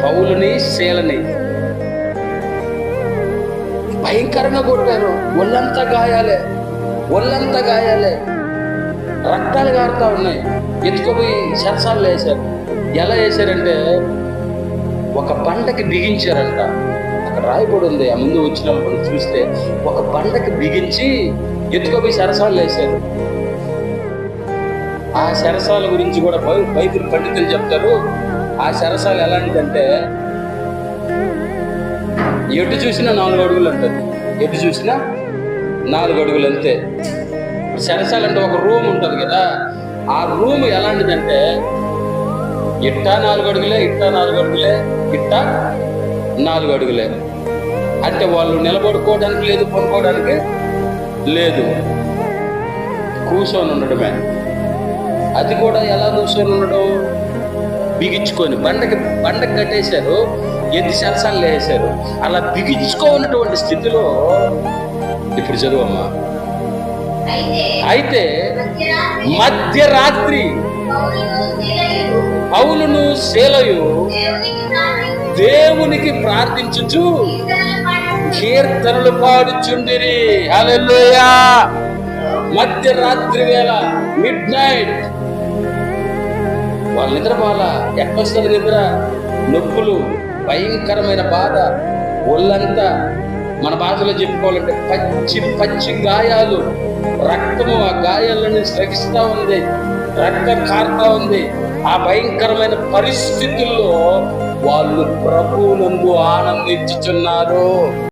పౌలుని శీలని భయంకరంగా కొట్టారు. ఒళ్ళంతా గాయాలే, రక్తాలు కారుతా ఉన్నాయి. ఎత్తుకుపోయి శరసాలు వేశారు. ఎలా వేశారంటే ఒక బండకి బిగించారంట. అక్కడ రాయబడి ఉంది, ఆ ముందు వచ్చినప్పుడు చూస్తే ఒక బండకి బిగించి ఎత్తుకుపోయి శరసాలు వేశారు. ఆ శరసాల గురించి కూడా బైబిల్ పండితులు చెప్తారు. ఆ శరసాలు ఎలాంటిదంటే ఎటు చూసినా 4 అడుగులు అంటారు. ఎటు చూసినా 4 అడుగులు అంతే. శరసాలు అంటే ఒక రూమ్ ఉంటుంది కదా, ఆ రూమ్ ఎలాంటిదంటే ఇట్టా 4 అడుగులే, ఇట్టా 4 అడుగులే, ఇట్టా 4 అడుగులే. అంటే వాళ్ళు నిలబడుకోవడానికి లేదు, పనుకోవడానికి లేదు, కూర్చొని ఉండడమే. అది కూడా ఎలా కూర్చొని ఉండడం, బిగించుకొని బండకి కట్టేశారు, ఎత్తి శరసాలు వేసారు. అలా బిగించుకోనటువంటి స్థితిలో ఇప్పుడు చదువమ్మా. అయితే మధ్యరాత్రి పౌలును శీలయు దేవునికి ప్రార్థించుచు కీర్తనలు పాడుచుండిరి. హల్లెలూయా. మధ్యరాత్రి వేళ, మిడ్ నైట్. వాళ్ళ నిద్రపోవాలా. ఎక్కడొస్తుంది నిద్ర? నొప్పులు, భయంకరమైన బాధ, ఒళ్ళంతా మన భాషలో చెప్పుకోవాలంటే పచ్చి గాయాలు, రక్తము ఆ గాయాలని స్రగిస్తా ఉంది, రక్తం కారుతా ఉంది. ఆ భయంకరమైన పరిస్థితుల్లో వాళ్ళు ప్రభువునందు ఆనందించుచున్నారు.